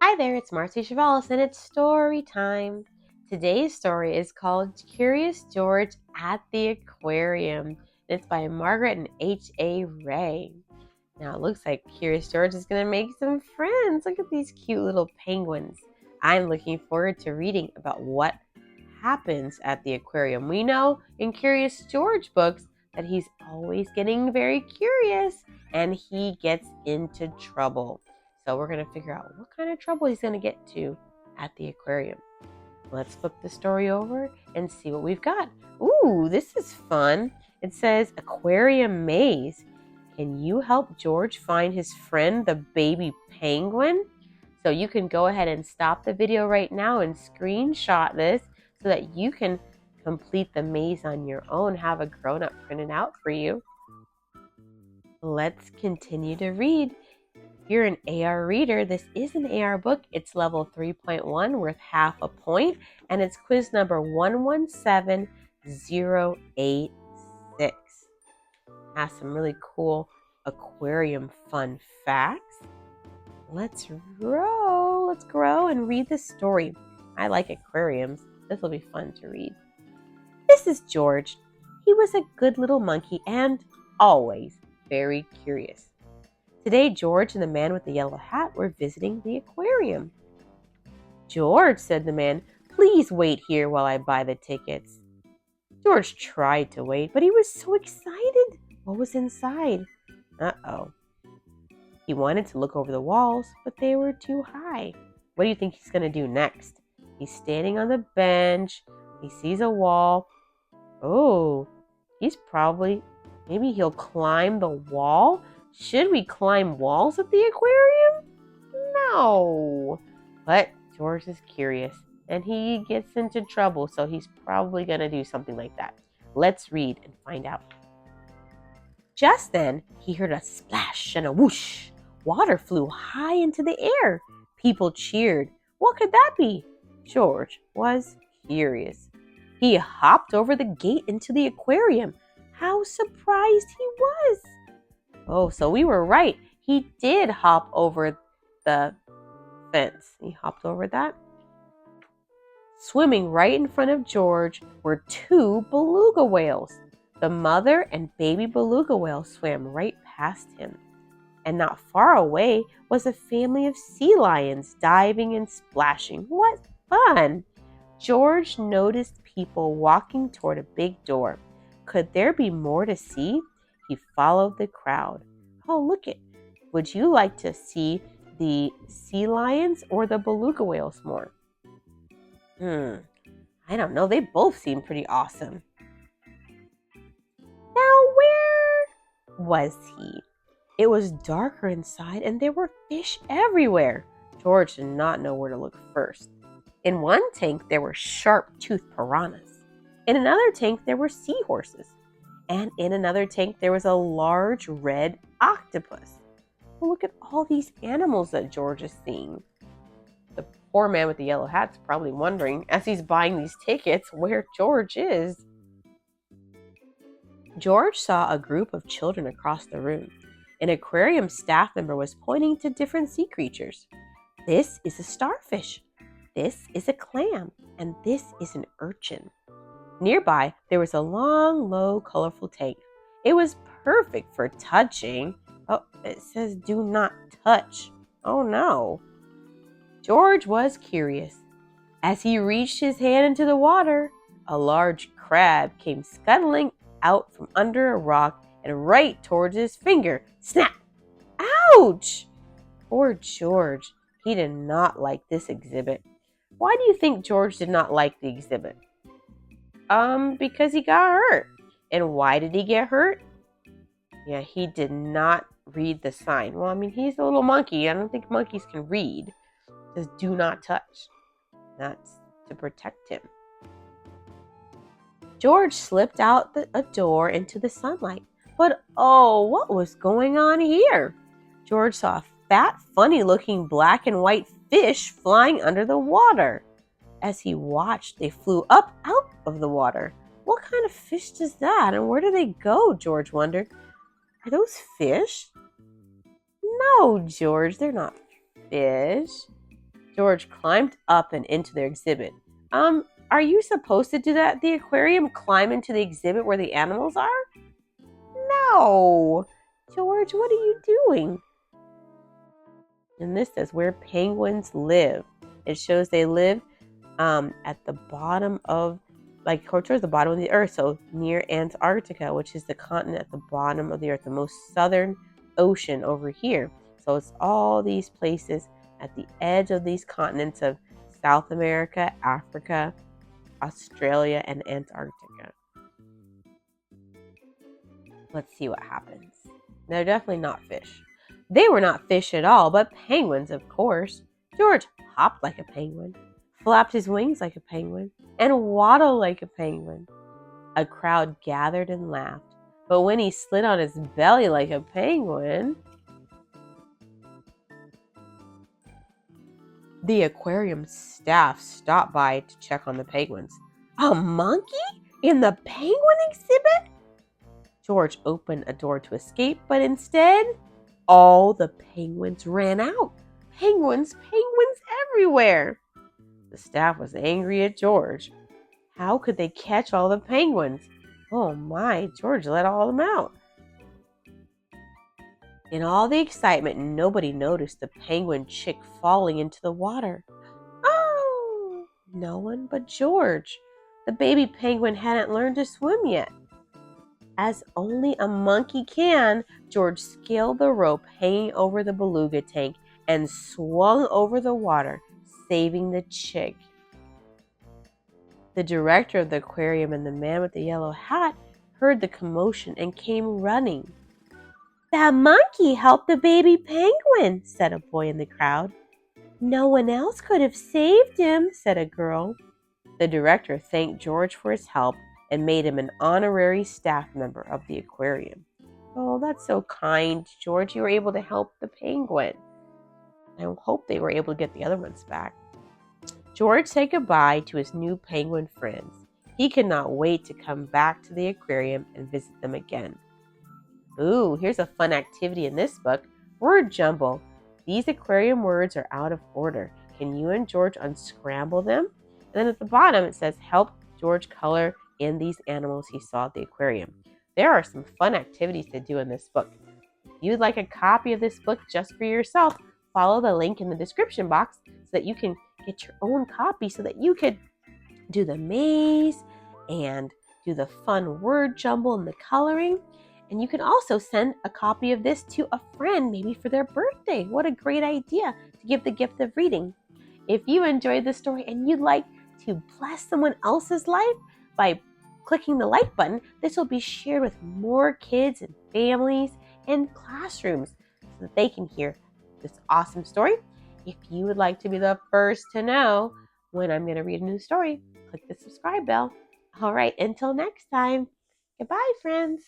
Hi there, it's Marcy Chavalis and it's story time. Today's story is called Curious George at the Aquarium. It's by Margret HA Rey. Now it looks like Curious George is going to make some friends. Look at these cute little penguins. I'm looking forward to reading about what happens at the aquarium. We know in Curious George books that he's always getting very curious and he gets into trouble. So we're going to figure out what kind of trouble he's going to get to at the aquarium. Let's flip the story over and see what we've got. Ooh, this is fun. It says Aquarium Maze. Can you help George find his friend, the baby penguin? So you can go ahead and stop the video right now and screenshot this so that you can complete the maze on your own. Have a grown-up print it out for you. Let's continue to read. If you're an AR reader, this is an AR book. It's level 3.1 worth half a point, and it's quiz number 117086. Has some really cool aquarium fun facts. Let's grow and read the story. I like aquariums. This will be fun to read. This is George. He was a good little monkey and always very curious. Today, George and the man with the yellow hat were visiting the aquarium. George, said the man, please wait here while I buy the tickets. George tried to wait, but he was so excited. What was inside? Uh-oh. He wanted to look over the walls, but they were too high. What do you think he's going to do next? He's standing on the bench. He sees a wall. Oh, maybe he'll climb the wall? Should we climb walls at the aquarium? No. But George is curious, and he gets into trouble, so he's probably going to do something like that. Let's read and find out. Just then, he heard a splash and a whoosh. Water flew high into the air. People cheered. What could that be? George was curious. He hopped over the gate into the aquarium. How surprised he was! Oh, so we were right. He did hop over the fence. He hopped over that. Swimming right in front of George were two beluga whales. The mother and baby beluga whale swam right past him. And not far away was a family of sea lions diving and splashing. What fun! George noticed people walking toward a big door. Could there be more to see? He followed the crowd. Oh, look it. Would you like to see the sea lions or the beluga whales more? I don't know. They both seem pretty awesome. Now, where was he? It was darker inside and there were fish everywhere. George did not know where to look first. In one tank, there were sharp-toothed piranhas. In another tank, there were seahorses. And in another tank, there was a large red octopus. Well, look at all these animals that George is seeing. The poor man with the yellow hat's probably wondering, as he's buying these tickets, where George is. George saw a group of children across the room. An aquarium staff member was pointing to different sea creatures. This is a starfish. This is a clam. And this is an urchin. Nearby, there was a long, low, colorful tank. It was perfect for touching. Oh, it says do not touch. Oh no. George was curious. As he reached his hand into the water, a large crab came scuttling out from under a rock and right towards his finger. Snap! Ouch! Poor George. He did not like this exhibit. Why do you think George did not like the exhibit? Because he got hurt. And why did he get hurt? Yeah, he did not read the sign. Well, I mean, he's a little monkey. I don't think monkeys can read. It says do not touch. That's to protect him. George slipped out a door into the sunlight. But oh, what was going on here? George saw a fat, funny-looking black and white fish flying under the water. As he watched, they flew up out of the water. What kind of fish is that, and where do they go? George wondered. Are those fish? No, George, they're not fish. George climbed up and into their exhibit. Are you supposed to do that at the aquarium? Climb into the exhibit where the animals are? No! George, what are you doing? And this says where penguins live. It shows they live at the bottom of, like towards the bottom of the earth, so near Antarctica, which is the continent at the bottom of the earth, the most southern ocean over here. So it's all these places at the edge of these continents of South America, Africa, Australia, and Antarctica. Let's see what happens. They're definitely not fish. They were not fish at all, but penguins, of course. George hopped like a penguin, flapped his wings like a penguin, and waddled like a penguin. A crowd gathered and laughed, but when he slid on his belly like a penguin, the aquarium staff stopped by to check on the penguins. A monkey in the penguin exhibit? George opened a door to escape, but instead, all the penguins ran out. Penguins everywhere. The staff was angry at George. How could they catch all the penguins? Oh my, George let all of them out. In all the excitement, nobody noticed the penguin chick falling into the water. Oh! No one but George. The baby penguin hadn't learned to swim yet. As only a monkey can, George scaled the rope hanging over the beluga tank and swung over the water, saving the chick. The director of the aquarium and the man with the yellow hat heard the commotion and came running. "That monkey helped the baby penguin," said a boy in the crowd. "No one else could have saved him," said a girl. The director thanked George for his help and made him an honorary staff member of the aquarium. Oh, that's so kind, George. You were able to help the penguin. I hope they were able to get the other ones back. George said goodbye to his new penguin friends. He could not wait to come back to the aquarium and visit them again. Ooh, here's a fun activity in this book. Word jumble. These aquarium words are out of order. Can you and George unscramble them? And then at the bottom it says, help George color in these animals he saw at the aquarium. There are some fun activities to do in this book. If you'd like a copy of this book just for yourself, follow the link in the description box so that you can get your own copy so that you could do the maze and do the fun word jumble and the coloring. And you can also send a copy of this to a friend, maybe for their birthday. What a great idea to give the gift of reading. If you enjoyed this story and you'd like to bless someone else's life by clicking the like button, this will be shared with more kids and families and classrooms so that they can hear this awesome story. If you would like to be the first to know when I'm going to read a new story, click the subscribe bell. All right, until next time. Goodbye, friends.